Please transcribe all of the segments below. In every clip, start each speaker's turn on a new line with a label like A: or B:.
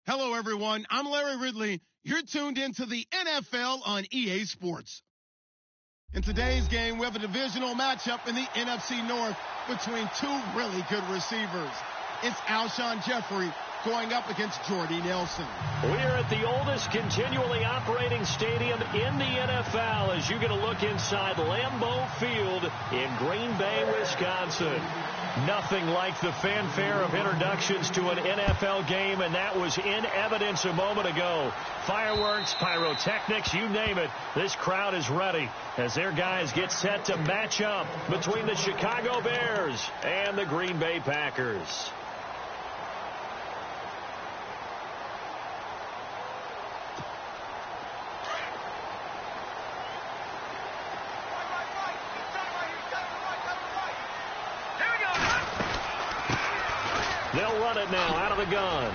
A: Hello, everyone. I'm Larry Ridley. You're tuned into the NFL on EA Sports. In today's game, we have a divisional matchup in the NFC North between two really good receivers. It's Alshon Jeffrey going up against Jordy Nelson.
B: We're at the oldest continually operating stadium in the NFL as you get a look inside Lambeau Field in Green Bay, Wisconsin. Nothing like the fanfare of introductions to an NFL game, and that was in evidence a moment ago. Fireworks, pyrotechnics, you name it. This crowd is ready as their guys get set to match up between the Chicago Bears and the Green Bay Packers. They'll run it now out of the gun.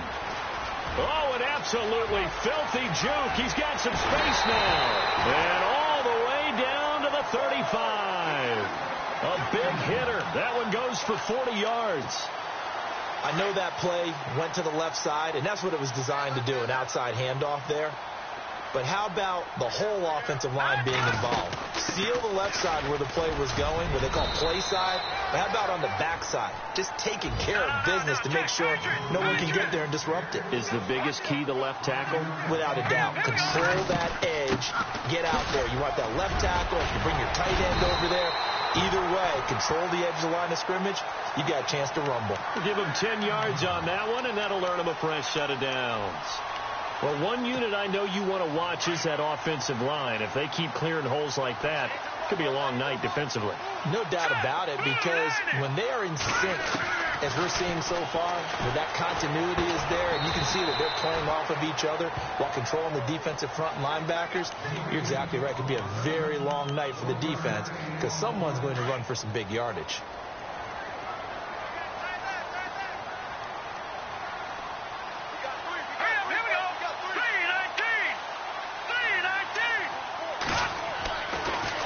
B: Oh, an absolutely filthy juke. He's got some space now. And all the way down to the 35. A big hitter. That one goes for 40 yards.
C: I know that play went to the left side, and that's what it was designed to do, an outside handoff there. But how about the whole offensive line being involved? Seal the left side where the play was going, what they call play side. But how about on the back side? Just taking care of business to make sure no one can get there and disrupt it.
B: Is the biggest key the left tackle?
C: Without a doubt. Control that edge. Get out there. You want that left tackle. If you bring your tight end over there, either way, control the edge of the line of scrimmage, you got a chance to rumble.
B: Give them 10 yards on that one, and that'll earn them a fresh set of downs. Well, one unit I know you want to watch is that offensive line. If they keep clearing holes like that, it could be a long night defensively.
C: No doubt about it, because when they are in sync, as we're seeing so far, where that continuity is there, and you can see that they're playing off of each other while controlling the defensive front and linebackers, you're exactly right. It could be a very long night for the defense because someone's going to run for some big yardage.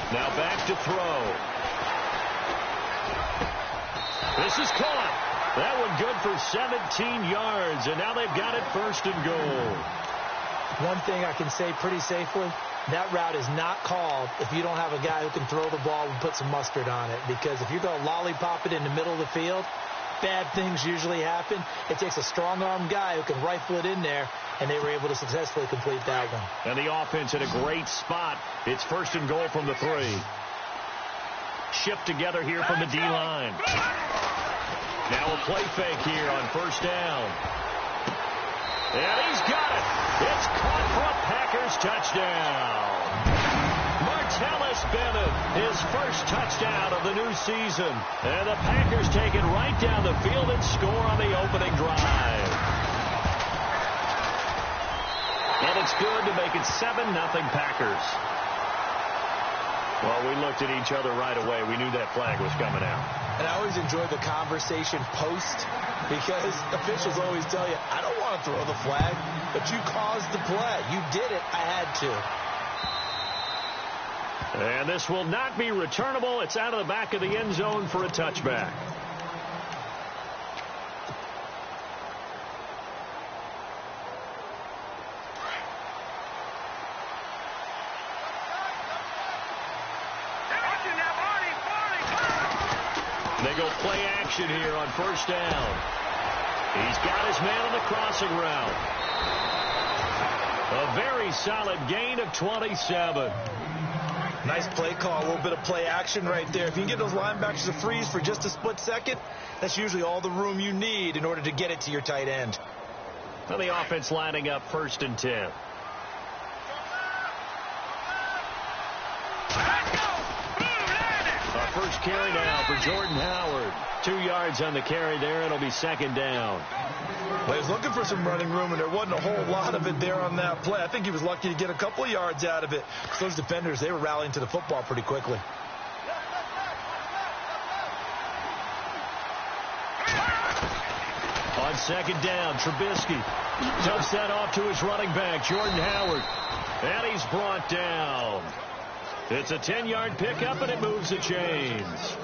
B: Now back to throw. This is caught. That one good for 17 yards, and now they've got it first and goal.
C: One thing I can say pretty safely, that route is not called if you don't have a guy who can throw the ball and put some mustard on it. Because if you're going to lollipop it in the middle of the field, bad things usually happen. It takes a strong-arm guy who can rifle it in there, and they were able to successfully complete that one.
B: And the offense in a great spot. It's first and goal from the 3. Shipped together here from the D-line. Now a play fake here on first down. And he's got it. It's caught for a Packers touchdown. Martellus Bennett, his first touchdown of the new season. And the Packers take it right down the field and score on the opening drive. And it's good to make it 7-0 Packers. Well, we looked at each other right away. We knew that flag was coming out.
C: And I always enjoy the conversation post because officials always tell you, I don't want to throw the flag, but you caused the play. You did it. I had to.
B: And this will not be returnable. It's out of the back of the end zone for a touchback. They go play action here on first down. He's got his man on the crossing route. A very solid gain of 27.
C: Nice play call, a little bit of play action right there. If you can get those linebackers to freeze for just a split second, that's usually all the room you need in order to get it to your tight end.
B: Well, the offense lining up first and 10. Our first carry now for Jordan Howard. 2 yards on the carry there. It'll be second down.
C: Well, he was looking for some running room, and there wasn't a whole lot of it there on that play. I think he was lucky to get a couple of yards out of it. Those defenders, they were rallying to the football pretty quickly.
B: On second down, Trubisky dumps that off to his running back, Jordan Howard. And he's brought down. It's a 10-yard pickup, and it moves the chains.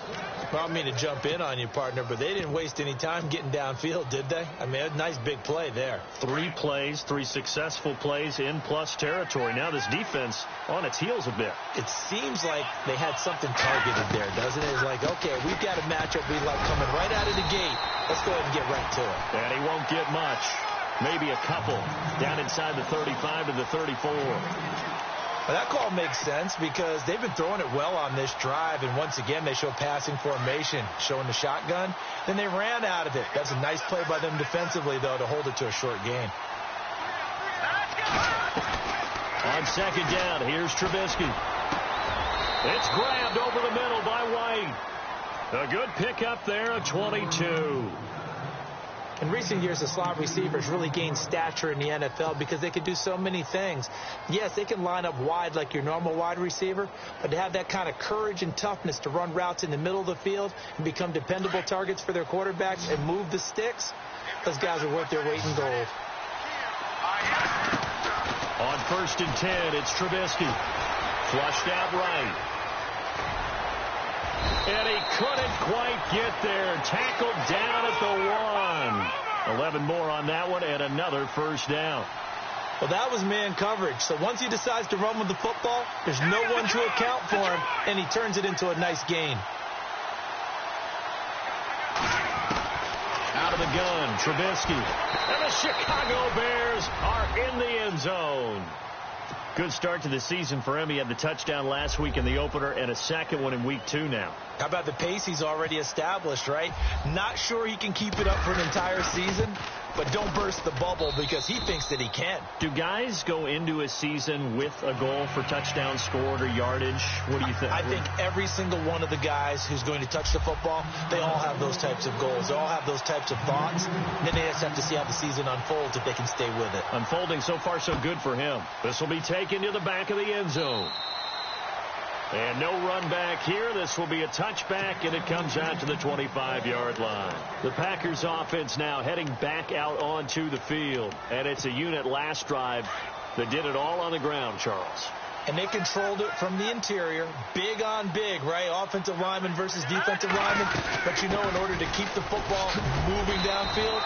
C: Well, I don't mean to jump in on you, partner, but they didn't waste any time getting downfield, did they? I mean, a nice big play there.
B: 3 plays, 3 successful plays in plus territory. Now this defense on its heels a bit.
C: It seems like they had something targeted there, doesn't it? It's like, okay, we've got a matchup we like coming right out of the gate. Let's go ahead and get right to it.
B: And he won't get much. Maybe a couple down inside the 35 to the 34.
C: Well, that call makes sense because they've been throwing it well on this drive, and once again, they show passing formation, showing the shotgun. Then they ran out of it. That's a nice play by them defensively, though, to hold it to a short gain.
B: On second down, here's Trubisky. It's grabbed over the middle by White. A good pickup there, a 22.
C: In recent years, the slot receivers really gained stature in the NFL because they can do so many things. Yes, they can line up wide like your normal wide receiver, but to have that kind of courage and toughness to run routes in the middle of the field and become dependable targets for their quarterbacks and move the sticks, those guys are worth their weight in gold.
B: On 1st and 10, it's Trubisky. Flushed out right. And he couldn't quite get there. Tackled down at the 1. 11 more on that one and another first down.
C: Well, that was man coverage. So once he decides to run with the football, there's no one to account for him, and he turns it into a nice gain.
B: Out of the gun, Trubisky. And the Chicago Bears are in the end zone. Good start to the season for him. He had the touchdown last week in the opener and a second one in week 2 now.
C: How about the pace he's already established, right? Not sure he can keep it up for an entire season, but don't burst the bubble because he thinks that he can.
B: Do guys go into a season with a goal for touchdowns scored or yardage? What do you think?
C: I think every single one of the guys who's going to touch the football, they all have those types of goals. They all have those types of thoughts. And then they just have to see how the season unfolds if they can stay with it.
B: Unfolding so far so good for him. This will be taken to the back of the end zone. And no run back here. This will be a touchback, and it comes out to the 25-yard line. The Packers offense now heading back out onto the field. And it's a unit last drive that did it all on the ground, Charles.
C: And they controlled it from the interior. Big on big, right? Offensive lineman versus defensive lineman. But you know, in order to keep the football moving downfield,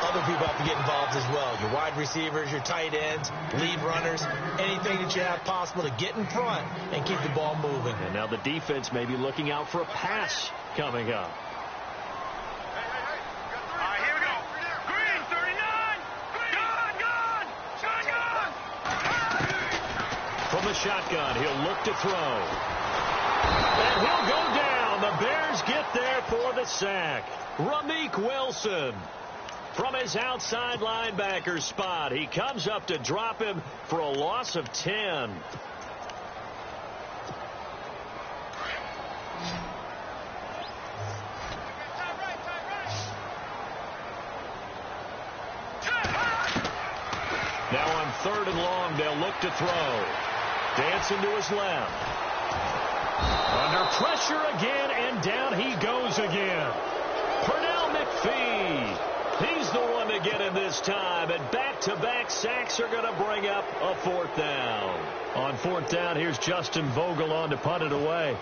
C: other people have to get involved as well. Your wide receivers, your tight ends, lead runners, anything that you have possible to get in front and keep the ball moving.
B: And now the defense may be looking out for a pass coming up.
D: Here we go. Green, 39. Gun. Shotgun.
B: From the shotgun, he'll look to throw. And he'll go down. The Bears get there for the sack. Rameek Wilson. From his outside linebacker spot, he comes up to drop him for a loss of 10. Now on 3rd and long, they'll look to throw. Dancing to his left. Under pressure again, and down he goes again. Pernell McPhee. He's the one to get him this time, and back-to-back sacks are going to bring up a 4th down. On 4th down, here's Justin Vogel on to punt it away.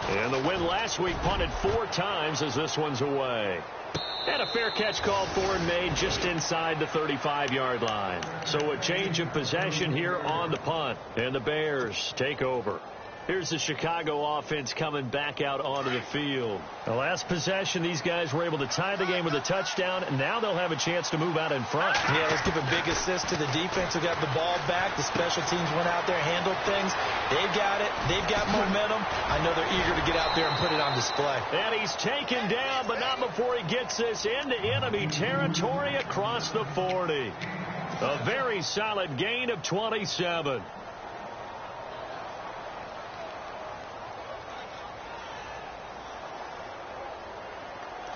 B: And the win last week punted 4 times as this one's away. And a fair catch called for and made just inside the 35-yard line. So a change of possession here on the punt, and the Bears take over. Here's the Chicago offense coming back out onto the field. The last possession, these guys were able to tie the game with a touchdown, and now they'll have a chance to move out in front.
C: Yeah, let's give a big assist to the defense who got the ball back. The special teams went out there, handled things. They've got it. They've got momentum. I know they're eager to get out there and put it on display.
B: And he's taken down, but not before he gets this into enemy territory across the 40. A very solid gain of 27.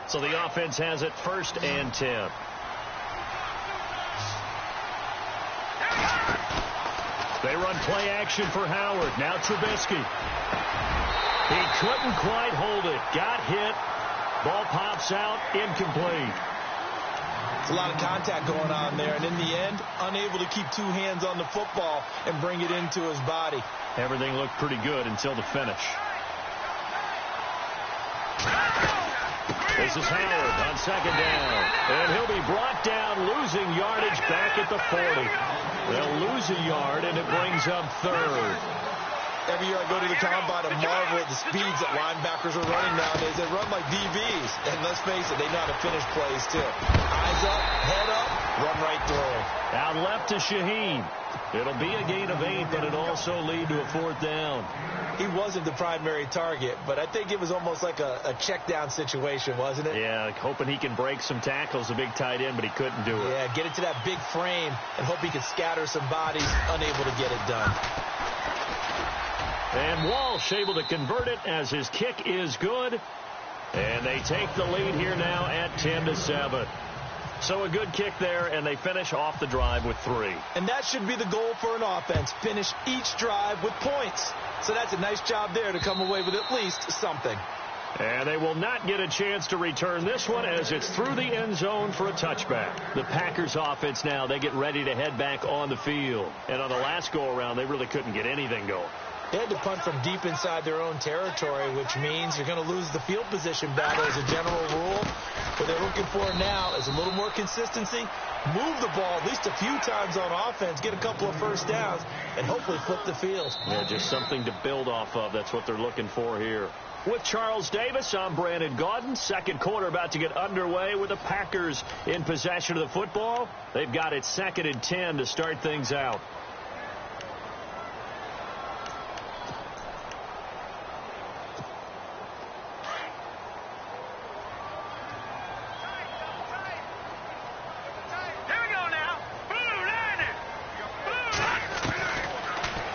B: So the offense has it 1st and 10. They run play action for Howard. Now Trubisky. He couldn't quite hold it. Got hit. Ball pops out. Incomplete.
C: It's a lot of contact going on there, and in the end, unable to keep 2 hands on the football and bring it into his body.
B: Everything looked pretty good until the finish. This is Howard on second down. And he'll be brought down, losing yardage back at the 40. They'll lose a yard, and it brings up third.
C: Every year I go to the combine and marvel at the speeds that linebackers are running nowadays. They run like DBs. And let's face it, they know how to finish plays too. Eyes up, head up, run right through them.
B: Out left to Shaheen. It'll be a gain of 8, but it'll also lead to a 4th down.
C: He wasn't the primary target, but I think it was almost like a check down situation, wasn't it?
B: Yeah, hoping he can break some tackles, a big tight end, but he couldn't do it.
C: Yeah, get it to that big frame and hope he can scatter some bodies, unable to get it done.
B: And Walsh able to convert it as his kick is good. And they take the lead here now at 10-7. So a good kick there, and they finish off the drive with 3.
C: And that should be the goal for an offense, finish each drive with points. So that's a nice job there to come away with at least something.
B: And they will not get a chance to return this one as it's through the end zone for a touchback. The Packers offense now, they get ready to head back on the field. And on the last go-around, they really couldn't get anything going.
C: They had to punt from deep inside their own territory, which means you're going to lose the field position battle as a general rule. What they're looking for now is a little more consistency, move the ball at least a few times on offense, get a couple of first downs, and hopefully flip the field.
B: Yeah, just something to build off of. That's what they're looking for here. With Charles Davis, I'm Brandon Gaudin. Second quarter about to get underway with the Packers in possession of the football. They've got it 2nd and 10 to start things out.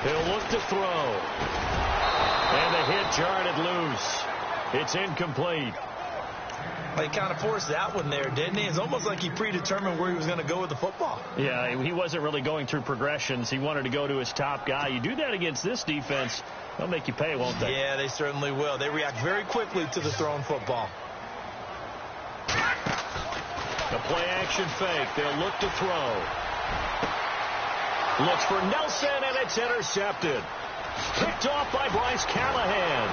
B: He'll look to throw. And the hit jarred it loose. It's incomplete.
C: Well, he kind of forced that one there, didn't he? It's almost like he predetermined where he was going to go with the football.
B: Yeah, he wasn't really going through progressions. He wanted to go to his top guy. You do that against this defense, they'll make you pay, won't they?
C: Yeah, they certainly will. They react very quickly to the thrown football.
B: The play-action fake. They'll look to throw. Looks for Nelson, and it's intercepted. Picked off by Bryce Callahan.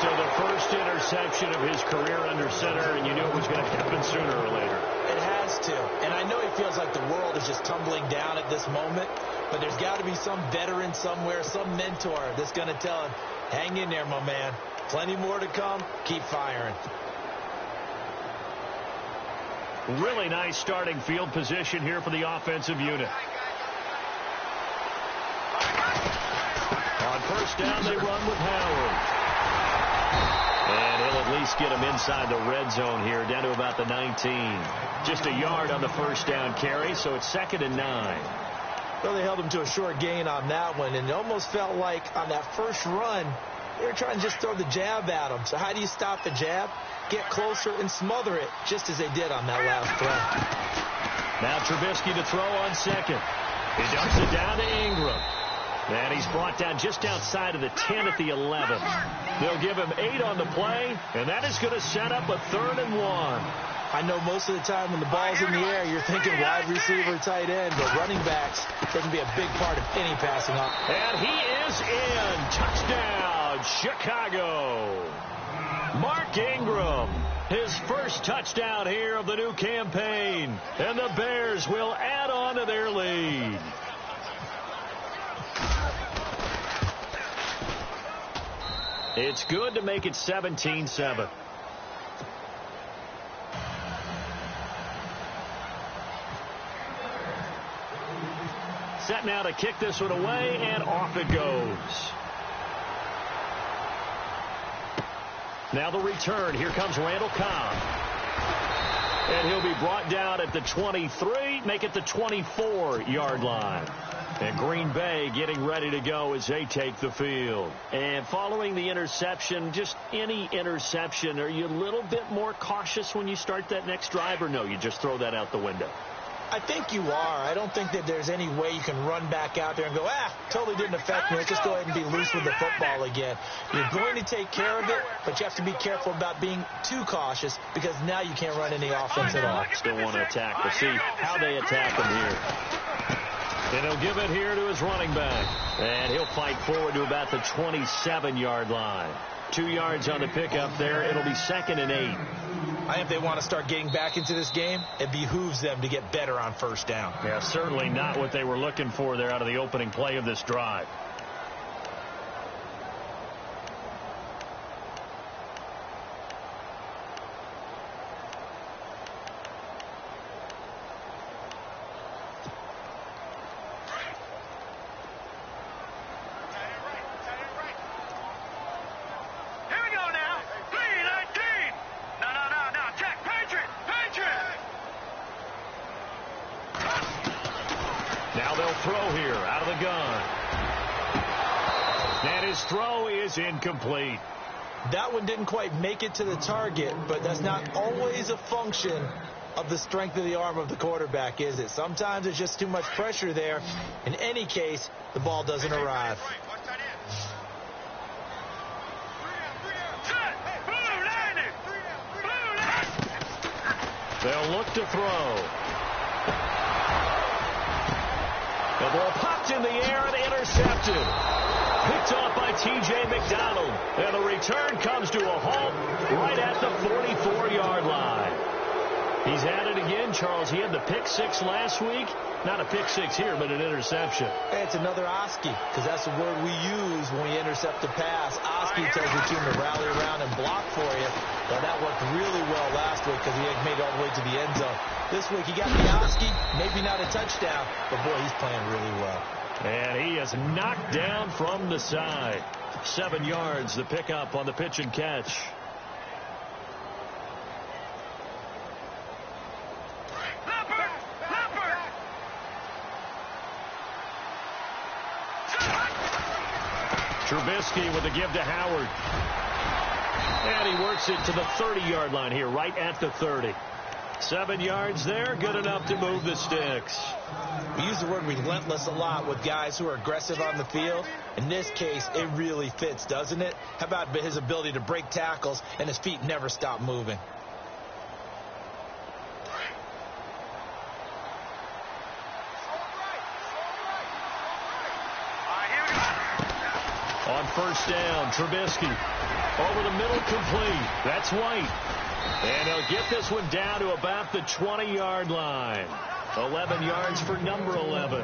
B: So the first interception of his career under center, and you knew it was going to happen sooner or later.
C: It has to. And I know he feels like the world is just tumbling down at this moment, but there's got to be some veteran somewhere, some mentor that's going to tell him, hang in there, my man. Plenty more to come. Keep firing.
B: Really nice starting field position here for the offensive unit. On first down, they run with Howard. And he'll at least get him inside the red zone here, down to about the 19. Just a yard on the first down carry, so it's 2nd and 9.
C: Well, they held him to a short gain on that one, and it almost felt like on that first run, they were trying to just throw the jab at him. So how do you stop the jab? Get closer and smother it, just as they did on that last throw.
B: Now Trubisky to throw on second. He dumps it down to Ingram. And he's brought down just outside of the 10 at the 11. They'll give him 8 on the play, and that is going to set up a 3rd and 1.
C: I know most of the time when the ball's in the air, you're thinking wide receiver, tight end, but running backs, they can be a big part of any passing up.
B: And he is in. Touchdown, Chicago. Mark Ingram, his first touchdown here of the new campaign. And the Bears will add on to their lead. It's good to make it 17-7. Set now to kick this one away, and off it goes. Now the return. Here comes Randall Cobb. And he'll be brought down at the 23, make it the 24-yard line. And Green Bay getting ready to go as they take the field. And following the interception, just any interception, are you a little bit more cautious when you start that next drive, or no, you just throw that out the window?
C: I think you are. I don't think that there's any way you can run back out there and go, totally didn't affect me. Let's just go ahead and be loose with the football again. You're going to take care of it, but you have to be careful about being too cautious because now you can't run any offense at all.
B: Still want to attack. We'll see how they attack them here. And he'll give it here to his running back. And he'll fight forward to about the 27-yard line. 2 yards on the pickup there. It'll be 2nd and 8.
C: I think if they want to start getting back into this game, it behooves them to get better on first down.
B: Yeah, certainly not what they were looking for there out of the opening play of this drive. Incomplete.
C: That one didn't quite make it to the target, but that's not always a function of the strength of the arm of the quarterback, is it? Sometimes it's just too much pressure there. In any case, the ball doesn't arrive.
B: They'll look to throw. The ball popped in the air and intercepted. Picked off by T.J. McDonald. And the return comes to a halt right at the 44-yard line. He's at it again, Charles. He had the pick 6 last week. Not a pick 6 here, but an interception.
C: Hey, it's another Oski, because that's the word we use when we intercept a pass. Oski tells your team to rally around and block for you. Well, that worked really well last week because he had made it all the way to the end zone. This week he got the Oski, maybe not a touchdown, but boy, he's playing really well.
B: And he is knocked down from the side. 7 yards, the pickup on the pitch and catch. Trubisky with a give to Howard. And he works it to the 30-yard line here, right at the 30. 7 yards there, good enough to move the sticks.
C: We use the word relentless a lot with guys who are aggressive on the field. In this case, it really fits, doesn't it? How about his ability to break tackles and his feet never stop moving?
B: On first down, Trubisky over the middle, complete. That's White. And he'll get this one down to about the 20-yard line. 11 yards for number 11.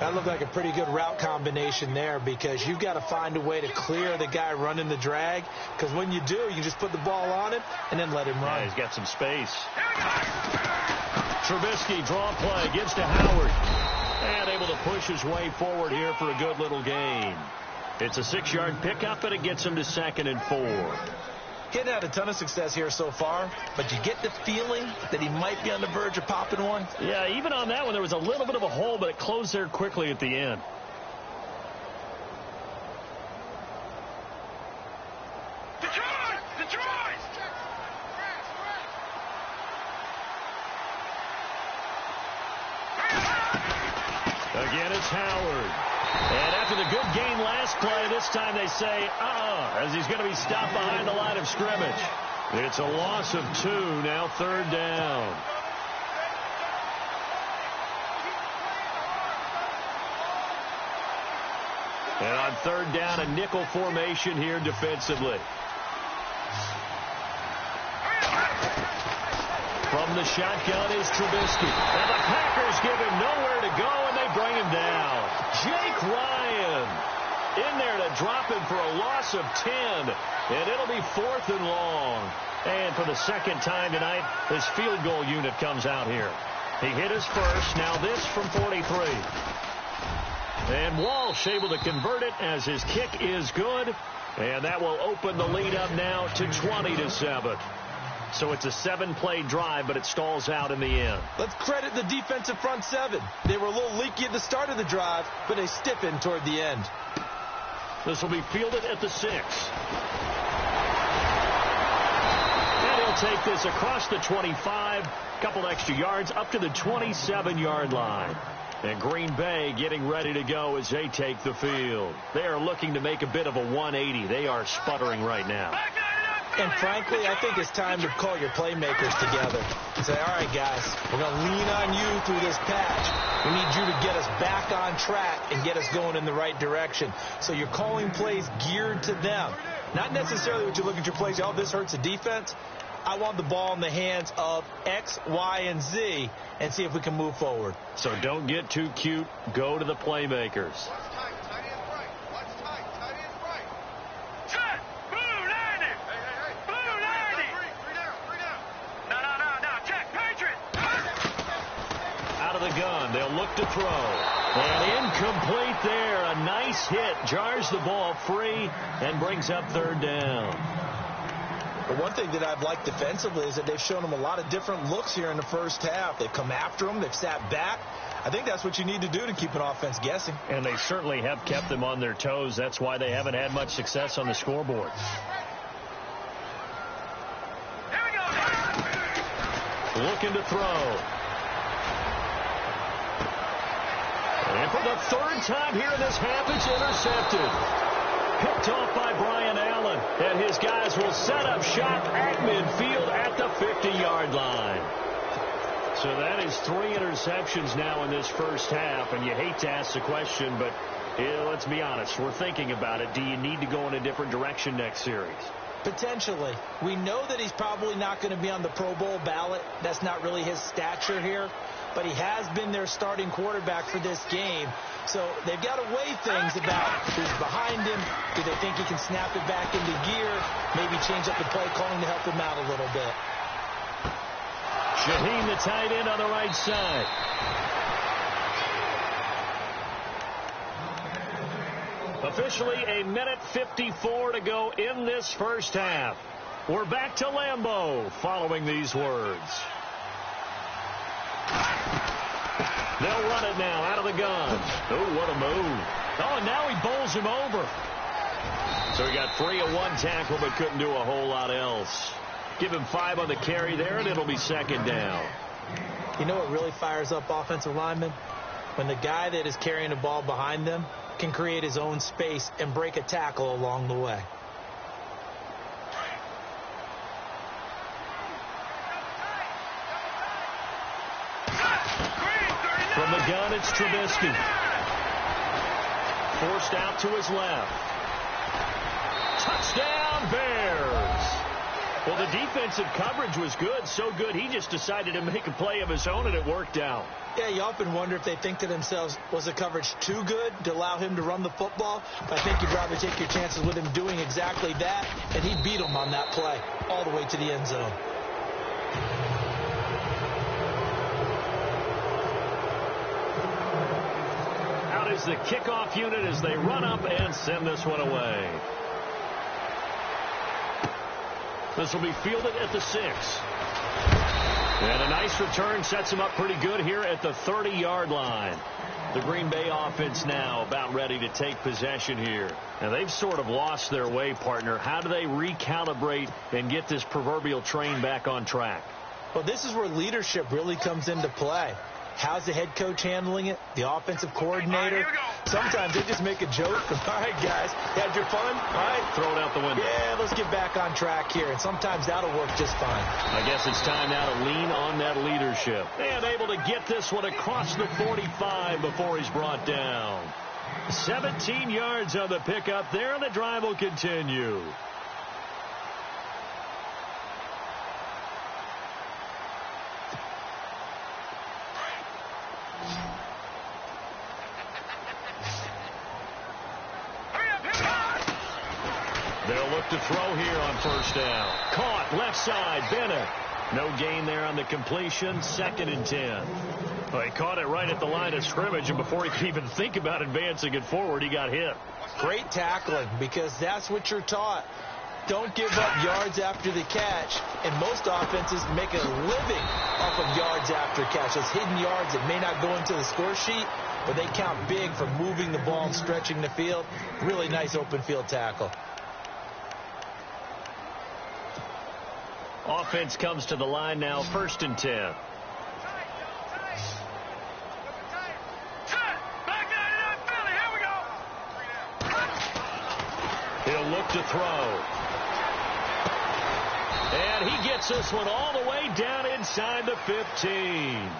C: That looked like a pretty good route combination there, because you've got to find a way to clear the guy running the drag, because when you do, you just put the ball on him and then let him run.
B: Yeah, he's got some space. Trubisky, draw play, gives to Howard. And able to push his way forward here for a good little gain. It's a 6-yard pickup, and it gets him to 2nd and 4.
C: He hadn't had a ton of success here so far, but you get the feeling that he might be on the verge of popping one.
B: Yeah, even on that one, there was a little bit of a hole, but it closed there quickly at the end. Again, it's Howard. And after the good game last play, this time they say, as he's going to be stopped behind the line of scrimmage. It's a loss of 2, now 3rd down. And on 3rd down, a nickel formation here defensively. From the shotgun is Trubisky. And the Packers give him nowhere to go, and they bring him down. Jake Ryan in there to drop him for a loss of 10. And it'll be 4th and long. And for the second time tonight, this field goal unit comes out here. He hit his first. Now this from 43. And Walsh able to convert it as his kick is good. And that will open the lead up now to 20-7. So it's a 7-play drive, but it stalls out in the end.
C: Let's credit the defensive front 7. They were a little leaky at the start of the drive, but they stiffened toward the end.
B: This will be fielded at the 6. And he'll take this across the 25, couple extra yards up to the 27-yard line. And Green Bay getting ready to go as they take the field. They are looking to make a bit of a 180. They are sputtering right now.
C: And frankly, I think it's time to call your playmakers together and say, all right, guys, we're going to lean on you through this patch. We need you to get us back on track and get us going in the right direction. So you're calling plays geared to them. Not necessarily what you look at your plays, oh, this hurts the defense. I want the ball in the hands of X, Y, and Z and see if we can move forward.
B: So don't get too cute. Go to the playmakers. Gun. They'll look to throw. And incomplete there. A nice hit. Jars the ball free and brings up third down.
C: But one thing that I've liked defensively is that they've shown them a lot of different looks here in the first half. They've come after them. They've sat back. I think that's what you need to do to keep an offense guessing.
B: And they certainly have kept them on their toes. That's why they haven't had much success on the scoreboard. Looking to throw. And for the third time here in this half, it's intercepted. Picked off by Brian Allen. And his guys will set up shop at midfield at the 50-yard line. So that is 3 interceptions now in this first half. And you hate to ask the question, but let's be honest. We're thinking about it. Do you need to go in a different direction next series?
C: Potentially. We know that he's probably not going to be on the Pro Bowl ballot. That's not really his stature here. But he has been their starting quarterback for this game. So they've got to weigh things about who's behind him. Do they think he can snap it back into gear? Maybe change up the play calling to help him out a little bit.
B: Shaheen, the tight end on the right side. Officially a minute 54 to go in this first half. We're back to Lambeau following these words. They'll run it now out of the gun. Oh, what a move. Oh, and now he bowls him over. So he got 3 of 1 tackle, but couldn't do a whole lot else. Give him 5 on the carry there, and it'll be second down.
C: You know what really fires up offensive linemen? When the guy that is carrying the ball behind them can create his own space and break a tackle along the way.
B: From the gun, it's Trubisky. Forced out to his left. Touchdown, Bears. Well, the defensive coverage was good, so good he just decided to make a play of his own, and it worked out.
C: Yeah, you often wonder if they think to themselves, was the coverage too good to allow him to run the football? I think you'd rather take your chances with him doing exactly that, and he beat him on that play all the way to the end zone.
B: Out is the kickoff unit as they run up and send this one away. This will be fielded at the 6. And a nice return sets him up pretty good here at the 30-yard line. The Green Bay offense now about ready to take possession here. Now, they've sort of lost their way, partner. How do they recalibrate and get this proverbial train back on track?
C: Well, this is where leadership really comes into play. How's the head coach handling it? The offensive coordinator? Sometimes they just make a joke. All right, guys, had your fun? All right.
B: Throw it out the window.
C: Yeah, let's get back on track here. And sometimes that'll work just fine.
B: I guess it's time now to lean on that leadership. And able to get this one across the 45 before he's brought down. 17 yards on the pickup there, and the drive will continue. They'll look to throw here on first down. Caught left side, Bennett. No gain there on the completion. 2nd and 10. Well, he caught it right at the line of scrimmage, and before he could even think about advancing it forward, he got hit.
C: Great tackling, because that's what you're taught. Don't give up yards after the catch, and most offenses make a living off of yards after catch. Those hidden yards that may not go into the score sheet, but they count big for moving the ball and stretching the field. Really nice open field tackle.
B: Offense comes to the line now, 1st and 10. He'll look to throw. And he gets this one all the way down inside the 15.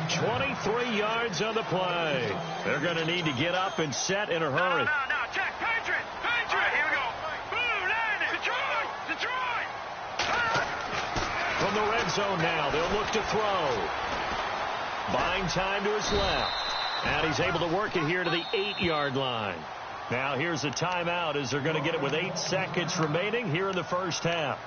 B: 23 yards on the play. They're going to need to get up and set in a hurry.
D: No, check. Patriot. Here we go. Boom, landed. Detroit.
B: From the red zone now, they'll look to throw. Buying time to his left. And he's able to work it here to the 8-yard line. Now here's a timeout as they're going to get it with 8 seconds remaining here in the first half.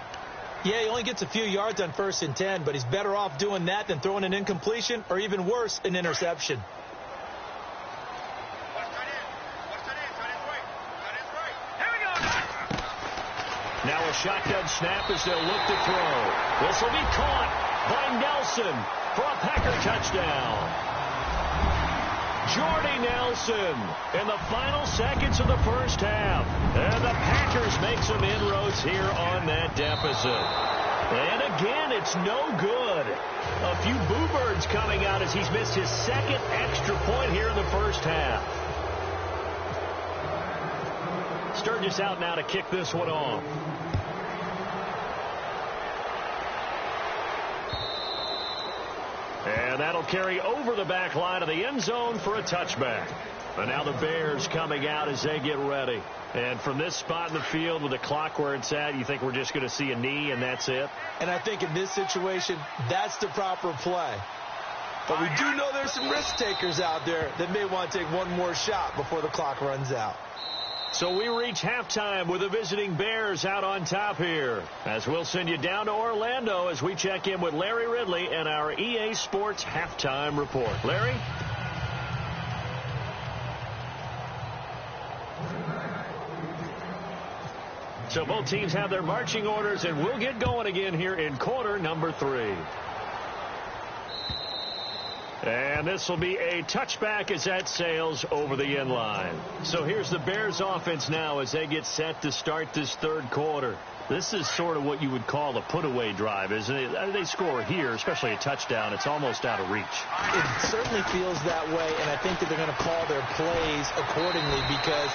C: Yeah, he only gets a few yards on 1st and 10, but he's better off doing that than throwing an incompletion or even worse, an interception.
B: Now a shotgun snap as they'll look to throw. This will be caught by Nelson for a Packer touchdown. Jordy Nelson in the final seconds of the first half. And the Packers make some inroads here on that deficit. And again, it's no good. A few boo birds coming out as he's missed his second extra point here in the first half. Sturgis out now to kick this one off. And that'll carry over the back line of the end zone for a touchback. And now the Bears coming out as they get ready. And from this spot in the field with the clock where it's at, you think we're just going to see a knee and that's it?
C: And I think in this situation, that's the proper play. But we do know there's some risk takers out there that may want to take one more shot before the clock runs out.
B: So we reach halftime with the visiting Bears out on top here. As we'll send you down to Orlando as we check in with Larry Ridley and our EA Sports halftime report. Larry? So both teams have their marching orders, and we'll get going again here in quarter number 3. And this will be a touchback as that sails over the end line. So here's the Bears offense now as they get set to start this third quarter. This is sort of what you would call a put-away drive, isn't it? They score here, especially a touchdown. It's almost out of reach.
C: It certainly feels that way, and I think that they're going to call their plays accordingly because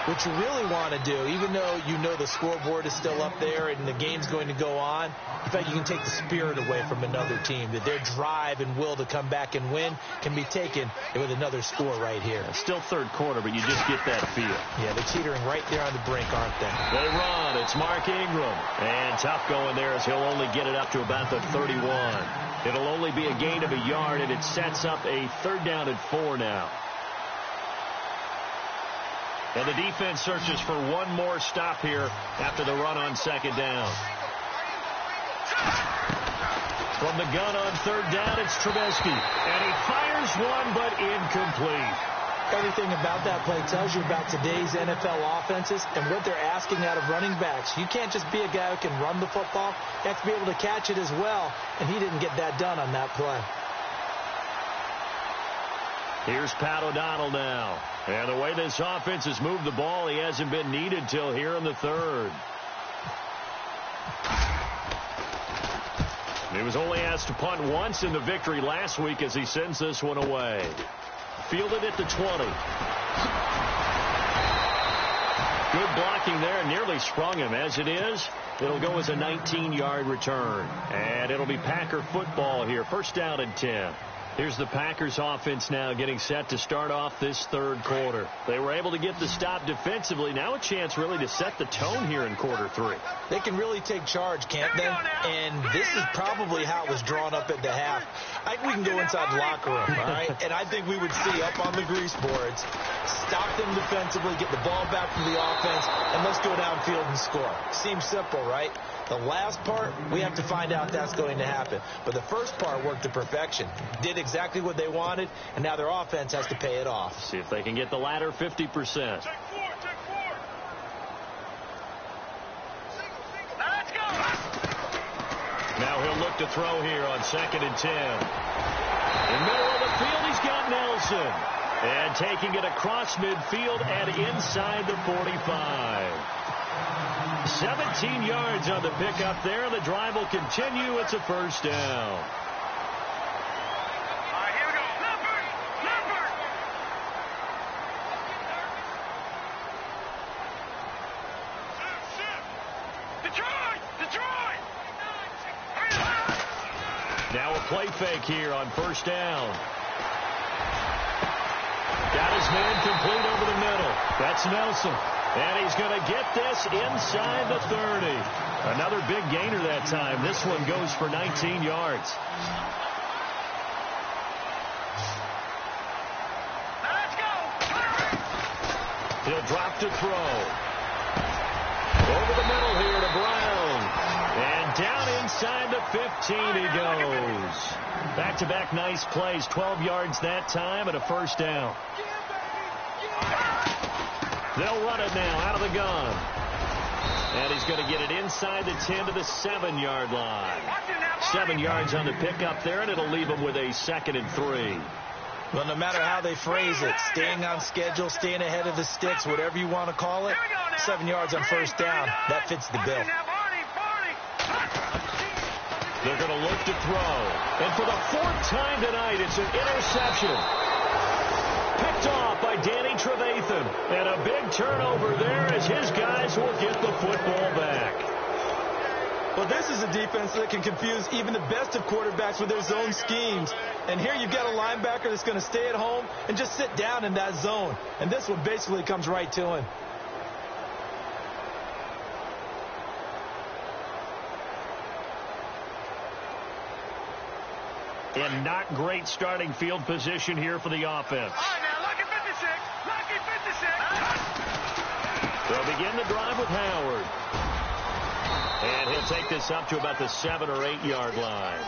C: what you really want to do, even though you know the scoreboard is still up there and the game's going to go on, in fact, you can take the spirit away from another team, that their drive and will to come back and win can be taken with another score right here.
B: Still third quarter, but you just get that feel.
C: Yeah, they're teetering right there on the brink, aren't they?
B: They run. It's Mark Ingram. And tough going there as he'll only get it up to about the 31. It'll only be a gain of a yard, and it sets up a 3rd down and 4 now. And the defense searches for one more stop here after the run on 2nd down. From the gun on 3rd down, it's Trubisky. And he fires one, but incomplete.
C: Everything about that play tells you about today's NFL offenses and what they're asking out of running backs. You can't just be a guy who can run the football. You have to be able to catch it as well, and he didn't get that done on that play.
B: Here's Pat O'Donnell now. And the way this offense has moved the ball, he hasn't been needed till here in the 3rd. He was only asked to punt once in the victory last week as he sends this one away. Fielded at the 20. Good blocking there, nearly sprung him. As it is, it'll go as a 19-yard return. And it'll be Packer football here. 1st down and 10. Here's the Packers offense now getting set to start off this 3rd quarter. They were able to get the stop defensively. Now a chance really to set the tone here in quarter 3.
C: They can really take charge, can't they? And this is probably how it was drawn up at the half. I think we can go inside the locker room, all right? And I think we would see up on the grease boards, stop them defensively, get the ball back from the offense, and let's go downfield and score. Seems simple, right? The last part, we have to find out that's going to happen. But the first part worked to perfection. Did exactly what they wanted, and now their offense has to pay it off.
B: See if they can get the latter 50%.
D: Take 4. Now let's go.
B: Now he'll look to throw here on 2nd and 10. In the middle of the field, he's got Nelson. And taking it across midfield and inside the 45. 17 yards on the pickup there. The drive will continue. It's a 1st down.
D: All right, here we go. Leopard. Detroit.
B: play fake here on first down. Got his man complete over the middle. That's Nelson. And he's going to get this inside the 30. Another big gainer that time. This one goes for 19 yards.
D: Let's go.
B: He'll drop to throw. Over the middle here to Brown. And down inside the 15 he goes. Back-to-back nice plays. 12 yards that time and a first down. They'll run it now out of the gun. And he's going to get it inside the 10 to the 7-yard line. 7 yards on the pickup there, and it'll leave him with a 2nd and 3.
C: Well, no matter how they phrase it, staying on schedule, staying ahead of the sticks, whatever you want to call it, 7 yards on first down, that fits the bill.
B: They're going to look to throw. And for the 4th time tonight, it's an interception. Picked off by Danny Trevathan. And a big turnover there as his guys will get the football back.
C: Well, this is a defense that can confuse even the best of quarterbacks with their zone schemes. And here you've got a linebacker that's going to stay at home and just sit down in that zone. And this one basically comes right to him.
B: And not great starting field position here for the offense.
D: All right, now, lucky 56. Lucky 56.
B: They'll begin the drive with Howard. And he'll take this up to about the 7 or 8 yard line.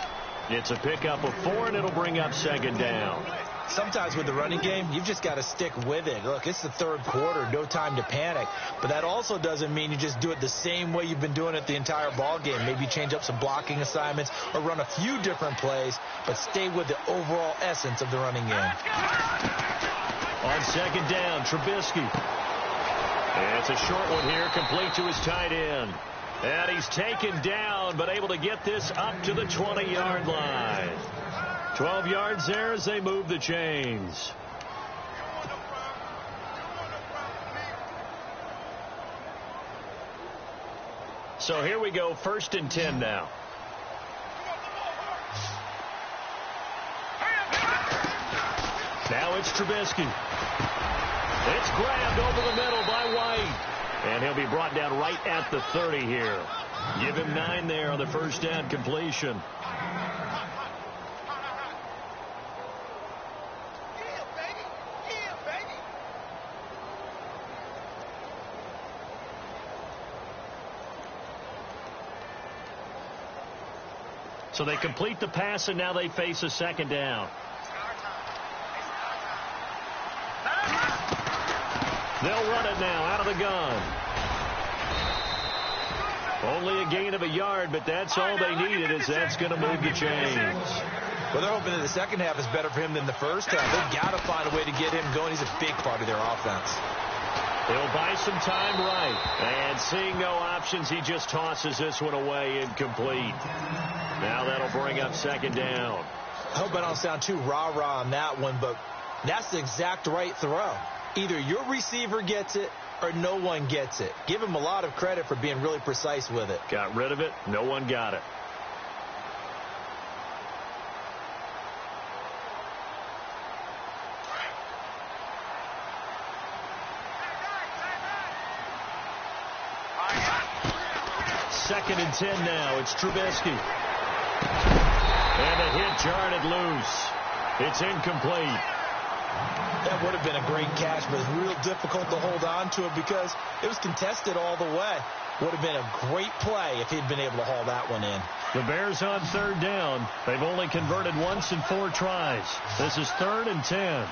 B: It's a pickup of 4, and it'll bring up 2nd down.
C: Sometimes with the running game, you've just got to stick with it. Look, it's the 3rd quarter, no time to panic. But that also doesn't mean you just do it the same way you've been doing it the entire ball game. Maybe change up some blocking assignments or run a few different plays, but stay with the overall essence of the running game.
B: On 2nd down, Trubisky. And it's a short one here, complete to his tight end. And he's taken down, but able to get this up to the 20-yard line. 12 yards there as they move the chains. So here we go, 1st and 10 now. Now it's Trubisky. It's grabbed over the middle by White. And he'll be brought down right at the 30 here. Give him 9 there on the first down completion. So they complete the pass, and now they face a 2nd down. They'll run it now out of the gun. Only a gain of a yard, but that's all they needed, as that's going to move the chains.
C: Well, they're hoping that the second half is better for him than the first half. They've got to find a way to get him going. He's a big part of their offense.
B: He'll buy some time right. And seeing no options, he just tosses this one away incomplete. Now that'll bring up 2nd down.
C: I hope I don't sound too rah-rah on that one, but that's the exact right throw. Either your receiver gets it or no one gets it. Give him a lot of credit for being really precise with it.
B: Got rid of it. No one got it. Second and 10 now. It's Trubisky. And the hit jarred it loose. It's incomplete.
C: That would have been a great catch, but it's real difficult to hold on to it because it was contested all the way. Would have been a great play if he'd been able to haul that one in.
B: The Bears on 3rd down. They've only converted once in 4 tries. This is 3rd and 10.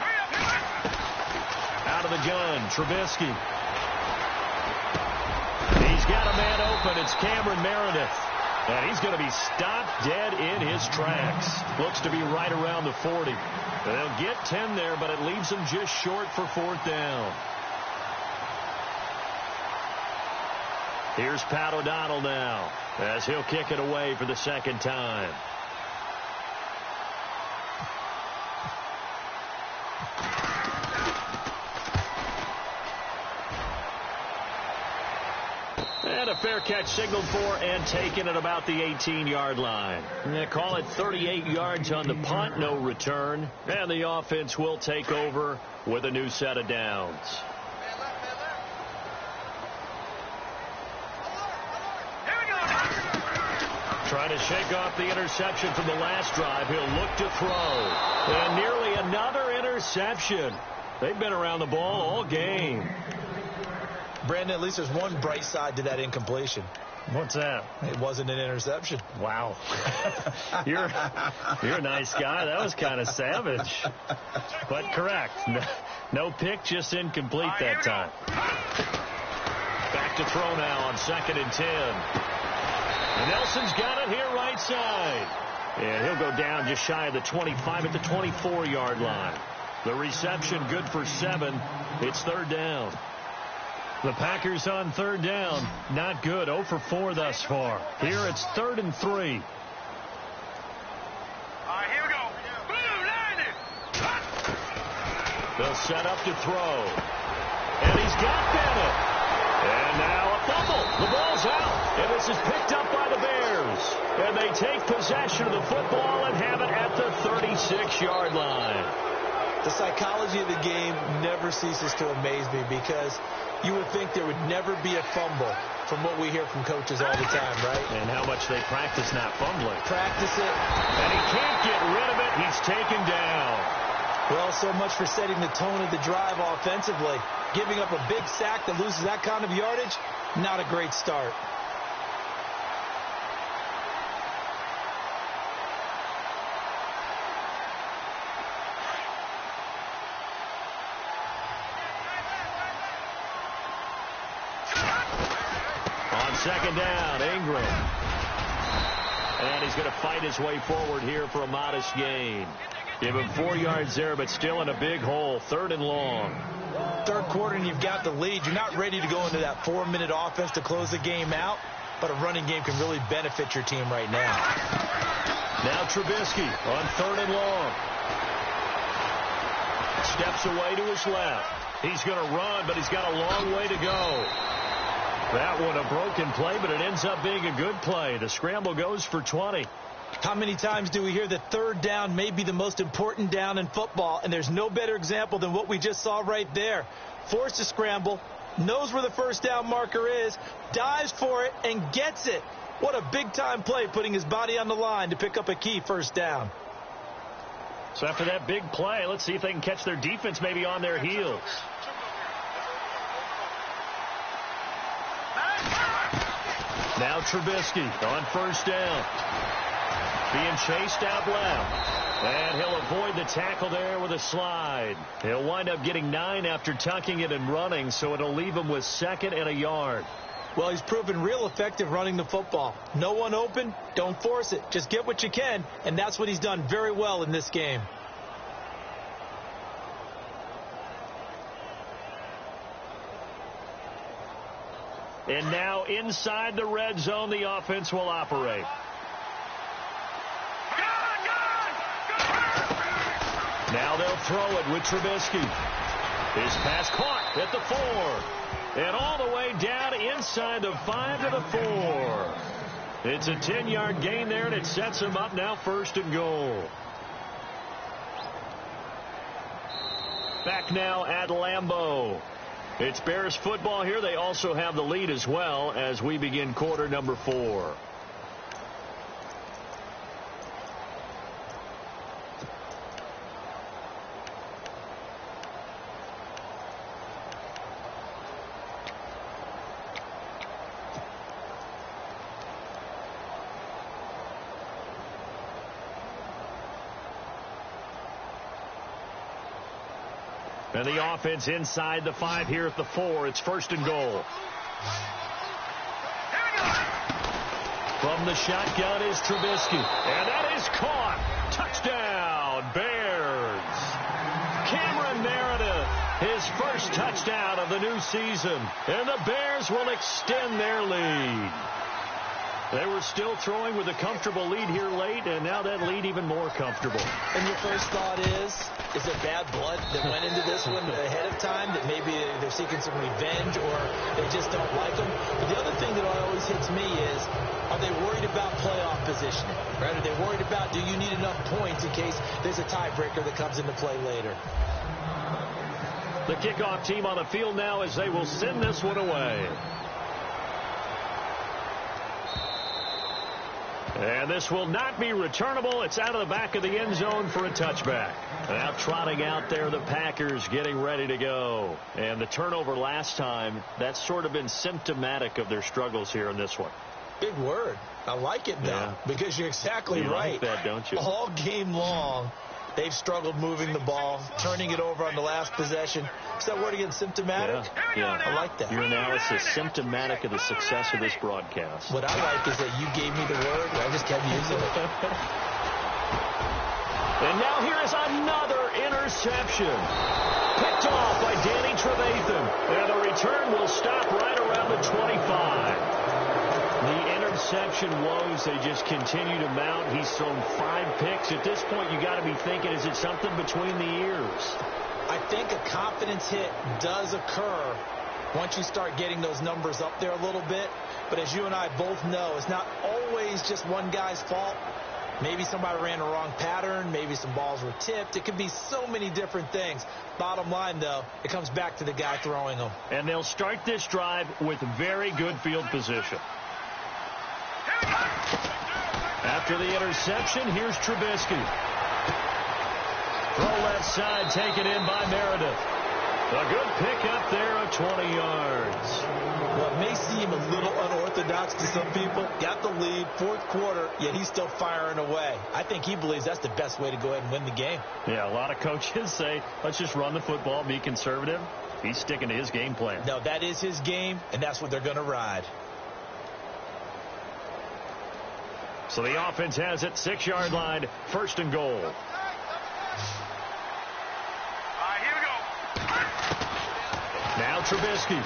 B: Out of the gun, Trubisky. He's got a man open. It's Cameron Meredith. And he's going to be stopped dead in his tracks. Looks to be right around the 40. They'll get 10 there, but it leaves them just short for 4th down. Here's Pat O'Donnell now, as he'll kick it away for the 2nd time. And a fair catch signaled for and taken at about the 18-yard line. They call it 38 yards on the punt, no return. And the offense will take over with a new set of downs. Trying to shake off the interception from the last drive. He'll look to throw. And nearly another interception. They've been around the ball all game.
C: Brandon, at least there's one bright side to that incompletion.
B: What's that?
C: It wasn't an interception.
B: Wow. You're a nice guy. That was kind of savage. But correct. No pick, just incomplete that time. Back to throw now on 2nd and 10. And Nelson's got it here right side. And he'll go down just shy of the 25 at the 24-yard line. The reception good for 7. It's 3rd down. The Packers on 3rd down. Not good. 0 for 4 thus far. Here it's 3rd and 3.
D: All right, here we go. Boom, line it.
B: They'll set up to throw. And he's got Bennett. And now a fumble. The ball's out. And this is picked up by the Bears. And they take possession of the football and have it at the 36-yard line.
C: The psychology of the game never ceases to amaze me because you would think there would never be a fumble from what we hear from coaches all the time, right?
B: And how much they practice not fumbling.
C: Practice it.
B: And he can't get rid of it. He's taken down.
C: Well, so much for setting the tone of the drive offensively. Giving up a big sack that loses that kind of yardage, not a great start.
B: On 2nd down, Ingram. And he's going to fight his way forward here for a modest gain. Give him 4 yards there, but still in a big hole. 3rd and long.
C: 3rd quarter and you've got the lead. You're not ready to go into that 4-minute offense to close the game out, but a running game can really benefit your team right now.
B: Now Trubisky on 3rd and long. Steps away to his left. He's going to run, but he's got a long way to go. That one a broken play, but it ends up being a good play. The scramble goes for 20.
C: How many times do we hear that 3rd down may be the most important down in football, and there's no better example than what we just saw right there. Forced to scramble, knows where the 1st down marker is, dives for it, and gets it. What a big-time play, putting his body on the line to pick up a key 1st down.
B: So after that big play, let's see if they can catch their defense maybe on their heels. Now Trubisky on 1st down. Being chased out left. And he'll avoid the tackle there with a slide. He'll wind up getting 9 after tucking it and running, so it'll leave him with 2nd and a yard.
C: Well, he's proven real effective running the football. No one open, don't force it. Just get what you can, and that's what he's done very well in this game.
B: And now inside the red zone, the offense will operate. Now they'll throw it with Trubisky. His pass caught at the 4. And all the way down inside the 5 to the 4. It's a 10-yard gain there, and it sets him up now 1st and goal. Back now at Lambeau. It's Bears football here. They also have the lead as well as we begin quarter number 4. And the offense inside the 5 here at the 4. It's 1st and goal. From the shotgun is Trubisky. And that is caught. Touchdown, Bears. Cameron Meredith, his first touchdown of the new season. And the Bears will extend their lead. They were still throwing with a comfortable lead here late, and now that lead even more comfortable.
C: And your first thought is it bad blood that went into this one ahead of time, that maybe they're seeking some revenge or they just don't like them? But the other thing that always hits me is, are they worried about playoff positioning? Right? Are they worried about, do you need enough points in case there's a tiebreaker that comes into play later?
B: The kickoff team on the field now as they will send this one away. And this will not be returnable. It's out of the back of the end zone for a touchback. Now trotting out there, the Packers getting ready to go. And the turnover last time, that's sort of been symptomatic of their struggles here in this one.
C: Big word. I like it, though, because you're exactly right.
B: Like that, don't you?
C: All game long, they've struggled moving the ball, turning it over on the last possession. Is that word again, symptomatic?
B: Yeah.
C: I like that.
B: Your analysis, symptomatic of the success of this broadcast.
C: What I like is that you gave me the word, and I just kept using it.
B: And now here is another interception. Picked off by Danny Trevathan. And the return will stop right around the 25. The interception woes, they just continue to mount. He's thrown 5 picks. At this point, you got to be thinking, is it something between the ears?
C: I think a confidence hit does occur once you start getting those numbers up there a little bit. But as you and I both know, it's not always just one guy's fault. Maybe somebody ran a wrong pattern. Maybe some balls were tipped. It could be so many different things. Bottom line, though, it comes back to the guy throwing them.
B: And they'll start this drive with very good field position. After the interception, here's Trubisky. Throw left side, taken in by Meredith. A good pickup there of 20 yards.
C: What may seem a little unorthodox to some people, got the lead, 4th quarter, yet he's still firing away. I think he believes that's the best way to go ahead and win the game.
B: Yeah, a lot of coaches say, let's just run the football, be conservative. He's sticking to his game plan.
C: No, that is his game, and that's what they're going to ride.
B: So the offense has it, 6-yard line, 1st and goal.
D: Here we go.
B: Now Trubisky.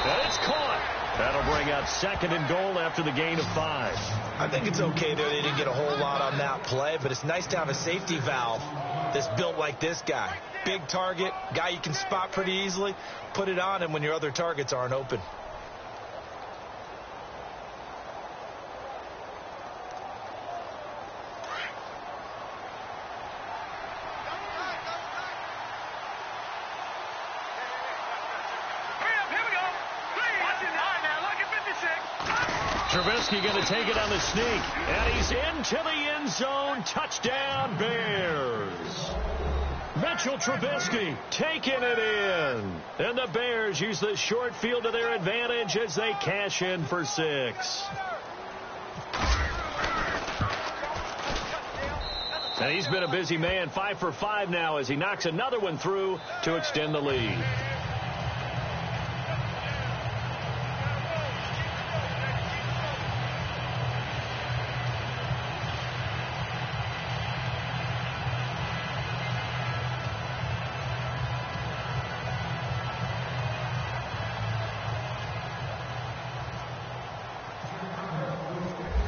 B: And it's caught. That'll bring up 2nd and goal after the gain of 5.
C: I think it's okay there. They didn't get a whole lot on that play, but it's nice to have a safety valve that's built like this guy. Big target, guy you can spot pretty easily. Put it on him when your other targets aren't open.
B: Trubisky going to take it on the sneak. And he's into the end zone. Touchdown, Bears. Mitchell Trubisky taking it in. And the Bears use the short field to their advantage as they cash in for 6. And he's been a busy man, 5 for 5 now as he knocks another one through to extend the lead.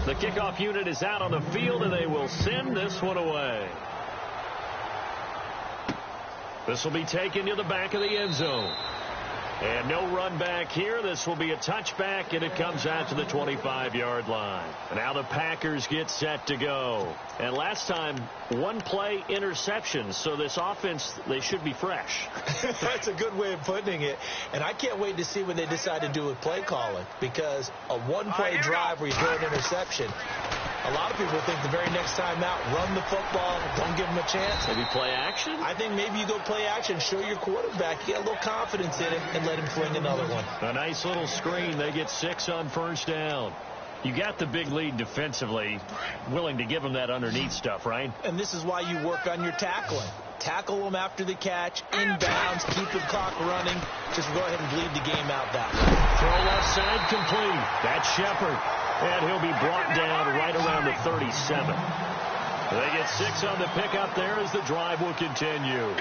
B: The kickoff unit is out on the field, and they will send this one away. This will be taken to the back of the end zone. And no run back here. This will be a touchback, and it comes out to the 25-yard line. And now the Packers get set to go. And last time, 1-play interception. So this offense, they should be fresh.
C: That's a good way of putting it. And I can't wait to see what they decide to do with play calling. Because a 1-play drive where you throw an interception, a lot of people think the very next time out, run the football, don't give them a chance.
B: Maybe play action?
C: I think maybe you go play action, show your quarterback, get a little confidence in it, and let him fling another one.
B: A nice little screen. They get 6 on 1st down. You got the big lead defensively, willing to give them that underneath stuff, right?
C: And this is why you work on your tackling. Tackle them after the catch, inbounds, keep the clock running. Just go ahead and bleed the game out that way.
B: Throw left side complete. That's Shepard. And he'll be brought down right around the 37. They get 6 on the pickup there as the drive will continue.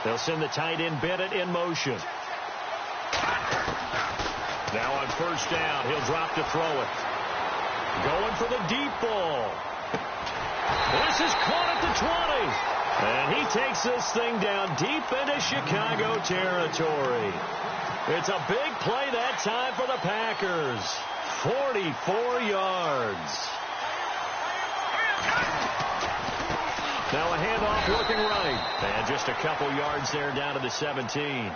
B: They'll send the tight end Bennett in motion. Now on first down, he'll drop to throw it. Going for the deep ball. This is caught at the 20. And he takes this thing down deep into Chicago territory. It's a big play that time for the Packers. 44 yards. Now a handoff looking right. And just a couple yards there down to the 17.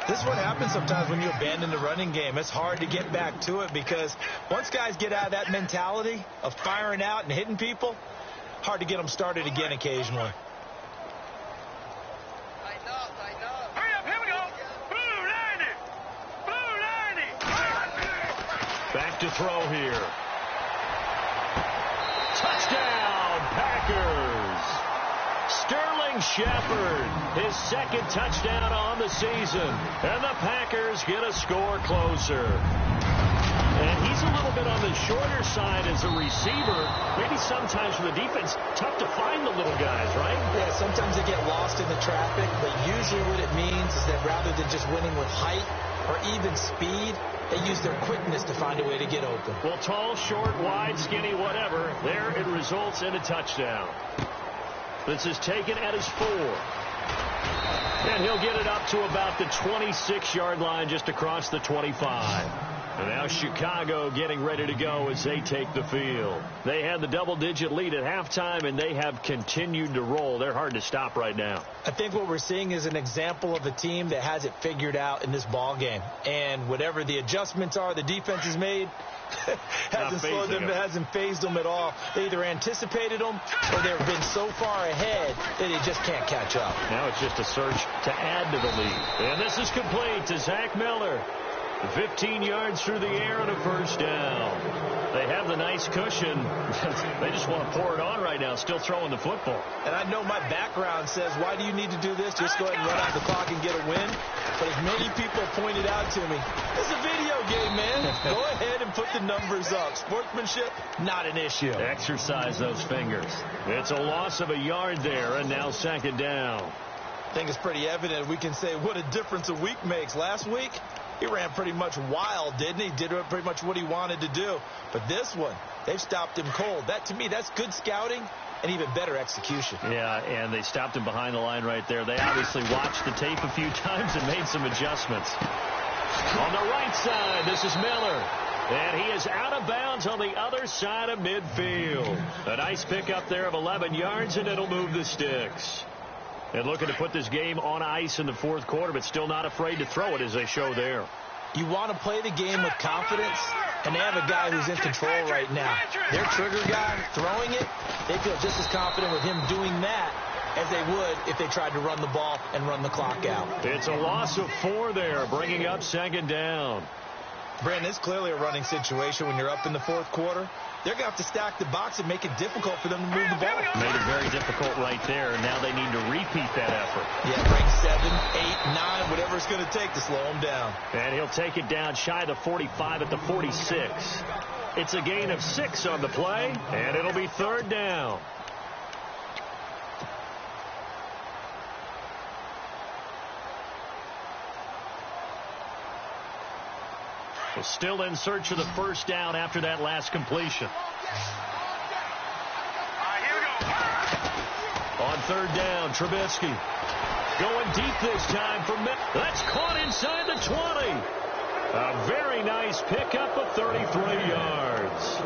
C: This is what happens sometimes when you abandon the running game. It's hard to get back to it because once guys get out of that mentality of firing out and hitting people, hard to get them started again occasionally.
B: Back to throw here. Touchdown, Packers. Sterling Shepard, his second touchdown on the season. And the Packers get a score closer. And he's a little bit on the shorter side as a receiver. Maybe sometimes for the defense, tough to find the little guys, right?
C: Yeah, sometimes they get lost in the traffic, but usually what it means is that rather than just winning with height or even speed, they use their quickness to find a way to get open.
B: Well, tall, short, wide, skinny, whatever, there it results in a touchdown. This is taken at his 4. And he'll get it up to about the 26-yard line just across the 25. And now Chicago getting ready to go as they take the field. They had the double-digit lead at halftime, and they have continued to roll. They're hard to stop right now.
C: I think what we're seeing is an example of a team that has it figured out in this ball game. And whatever the adjustments are the defense has made, hasn't slowed them, hasn't phased them at all. They either anticipated them or they've been so far ahead that they just can't catch up.
B: Now it's just a search to add to the lead. And this is complete to Zach Miller. 15 yards through the air and a first down. They have the nice cushion. They just want to pour it on right now, still throwing the football.
C: And I know my background says, why do you need to do this? Just go ahead and run out the clock and get a win. But as many people pointed out to me, it's a video game, man. Go ahead and put the numbers up. Sportsmanship, not an issue.
B: Exercise those fingers. It's a loss of a yard there, and now second down.
C: I think it's pretty evident. We can say what a difference a week makes. Last week, he ran pretty much wild, didn't he? Did pretty much what he wanted to do. But this one, they've stopped him cold. That, to me, that's good scouting and even better execution.
B: Yeah, and they stopped him behind the line right there. They obviously watched the tape a few times and made some adjustments. On the right side, this is Miller. And he is out of bounds on the other side of midfield. A nice pickup there of 11 yards, and it'll move the sticks. And looking to put this game on ice in the fourth quarter, but still not afraid to throw it as they show there.
C: You want to play the game with confidence, and they have a guy who's in control right now. Their trigger guy throwing it, they feel just as confident with him doing that as they would if they tried to run the ball and run the clock out.
B: It's a loss of 4 there, bringing up second down.
C: Brandon, it's clearly a running situation when you're up in the fourth quarter. They're going to have to stack the box and make it difficult for them to move the ball.
B: Made it very difficult right there, and now they need to repeat that effort.
C: Yeah, bring 7, 8, 9, whatever it's going to take to slow them down.
B: And he'll take it down shy of the 45 at the 46. It's a gain of 6 on the play, and it'll be third down. Still in search of the first down after that last completion. On third down, Trubisky going deep this time for Mitt. That's caught inside the 20. A very nice pickup of 33 yards.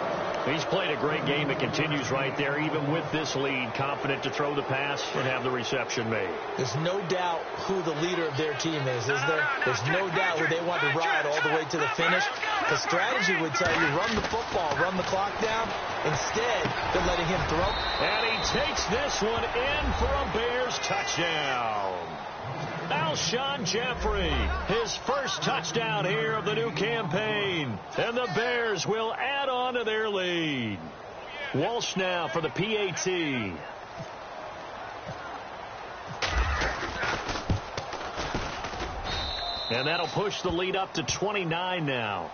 B: He's played a great game. It continues right there, even with this lead, confident to throw the pass and have the reception made.
C: There's no doubt who the leader of their team is there? There's no doubt who they want to ride all the way to the finish. The strategy would tell you, run the football, run the clock down. Instead, they're letting him throw.
B: And he takes this one in for a Bears touchdown. Alshon Jeffrey, his first touchdown here of the new campaign. And the Bears will add on to their lead. Walsh now for the PAT. And that'll push the lead up to 29 now.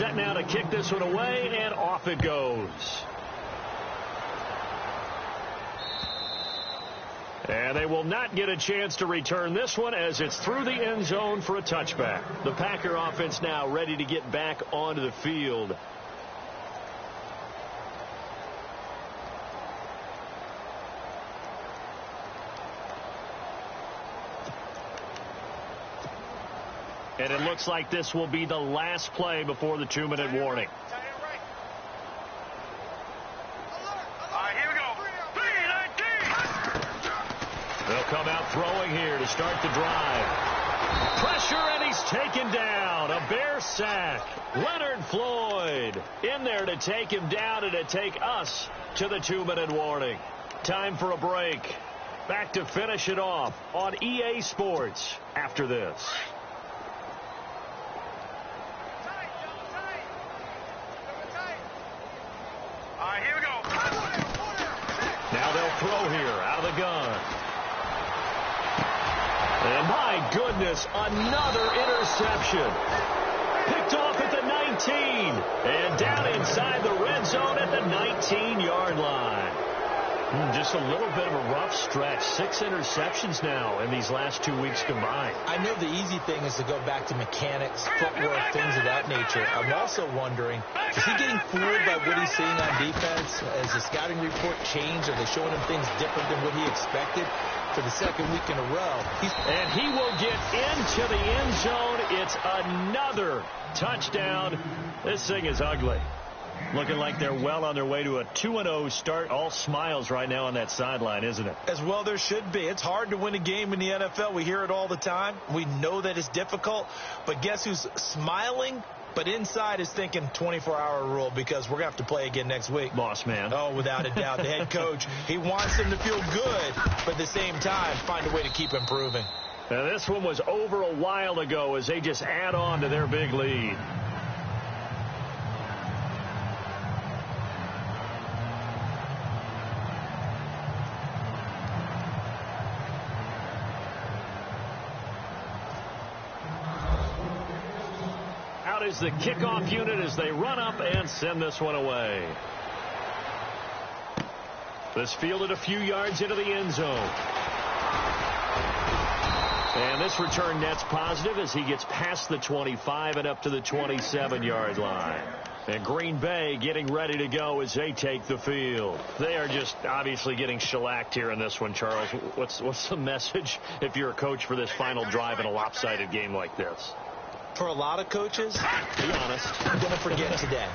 B: set now to kick this one away, and off it goes. And they will not get a chance to return this one as it's through the end zone for a touchback. The Packer offense now ready to get back onto the field. And it looks like this will be the last play before the 2-minute warning. They'll come out throwing here to start the drive. Pressure, and he's taken down. A Bear sack. Leonard Floyd in there to take him down and to take us to the 2-minute warning. Time for a break. Back to finish it off on EA Sports after this.
D: Here we go.
B: Now they'll throw here out of the gun. And my goodness, another interception. Picked off at the 19. And down inside the red zone at the 19-yard line. Just a little bit of a rough stretch. 6 interceptions now in these last 2 weeks combined.
C: I know the easy thing is to go back to mechanics, footwork, things of that nature. I'm also wondering, is he getting fooled by what he's seeing on defense? Has the scouting report changed? Are they showing him things different than what he expected? For the second week in a row.
B: And he will get into the end zone. It's another touchdown. This thing is ugly. Looking like they're well on their way to a 2-0 start. All smiles right now on that sideline, isn't it?
C: As well there should be. It's hard to win a game in the NFL. We hear it all the time. We know that it's difficult. But guess who's smiling? But inside is thinking 24-hour rule because we're going to have to play again next week.
B: Boss man.
C: Oh, without a doubt. The head coach, he wants them to feel good, but at the same time, find a way to keep improving.
B: Now, this one was over a while ago as they just add on to their big lead. Is the kickoff unit as they run up and send this one away. This fielded a few yards into the end zone. And this return net's positive as he gets past the 25 and up to the 27-yard line. And Green Bay getting ready to go as they take the field. They are just obviously getting shellacked here in this one, Charles. What's the message if you're a coach for this final drive in a lopsided game like this?
C: For a lot of coaches,
B: be honest,
C: don't forget today.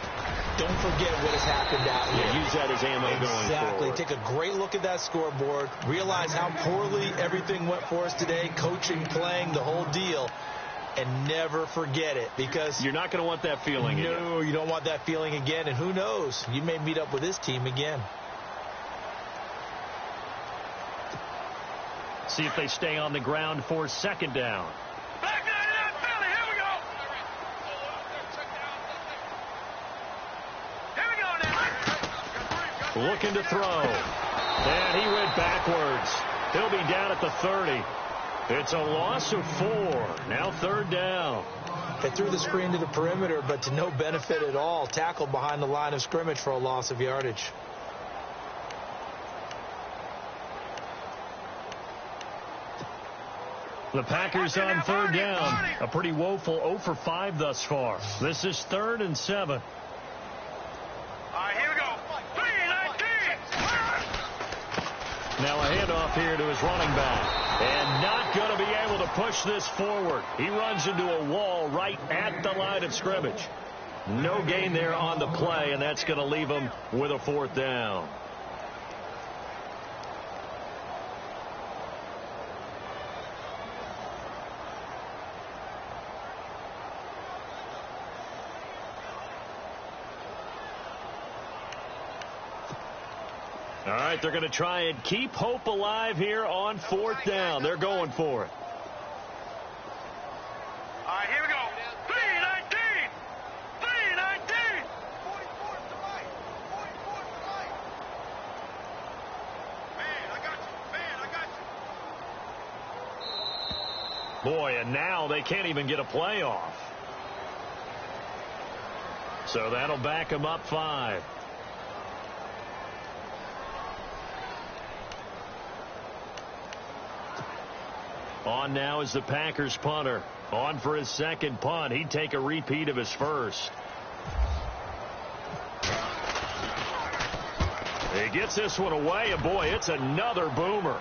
C: Don't forget what has happened out here.
B: Yeah, use that as ammo going forward.
C: Exactly. Take a great look at that scoreboard. Realize how poorly everything went for us today. Coaching, playing, the whole deal. And never forget it because
B: you're not going to want that feeling again.
C: No, you don't want that feeling again. And who knows? You may meet up with this team again.
B: See if they stay on the ground for second down. Looking to throw. And he went backwards. He'll be down at the 30. It's a loss of 4. Now third down.
C: They threw the screen to the perimeter, but to no benefit at all. Tackled behind the line of scrimmage for a loss of yardage.
B: The Packers on third down. A pretty woeful 0 for 5 thus far. This is 3rd and 7.
D: Here we go. 3-19.
B: Now a handoff here to his running back. And not going to be able to push this forward. He runs into a wall right at the line of scrimmage. No gain there on the play, and that's going to leave him with a 4th down. All right, they're going to try and keep hope alive here on 4th down. They're going for it.
D: All right, here we go. 3-19. 3-19. Boy, and now they can't even get a play off.
B: So that'll back him up 5. On now is the Packers punter. On for his second punt. He'd take a repeat of his first. He gets this one away, and boy, it's another boomer.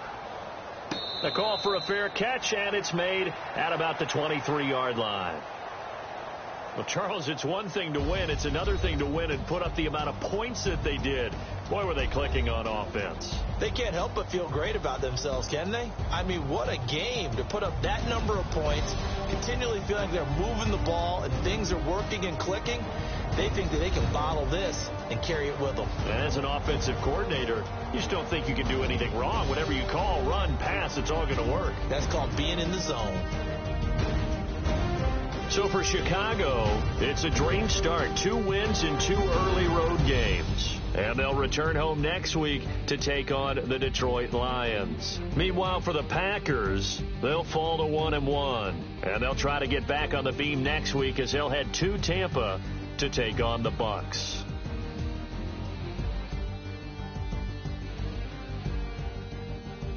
B: The call for a fair catch, and it's made at about the 23-yard line. Well, Charles, it's one thing to win. It's another thing to win and put up the amount of points that they did. Boy, were they clicking on offense.
C: They can't help but feel great about themselves, can they? I mean, what a game to put up that number of points, continually feeling they're moving the ball and things are working and clicking. They think that they can bottle this and carry it with them.
B: As an offensive coordinator, you just don't think you can do anything wrong. Whatever you call, run, pass, it's all going to work.
C: That's called being in the zone.
B: So for Chicago, it's a dream start. 2 wins in 2 early road games. And they'll return home next week to take on the Detroit Lions. Meanwhile, for the Packers, they'll fall to 1-1. And they'll try to get back on the beam next week as they'll head to Tampa to take on the Bucs.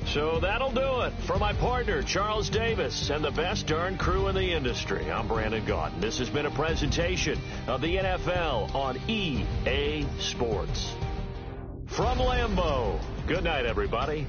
B: So that'll do it. For my partner, Charles Davis, and the best darn crew in the industry, I'm Brandon Gaudin. This has been a presentation of the NFL on EA Sports. From Lambeau, good night, everybody.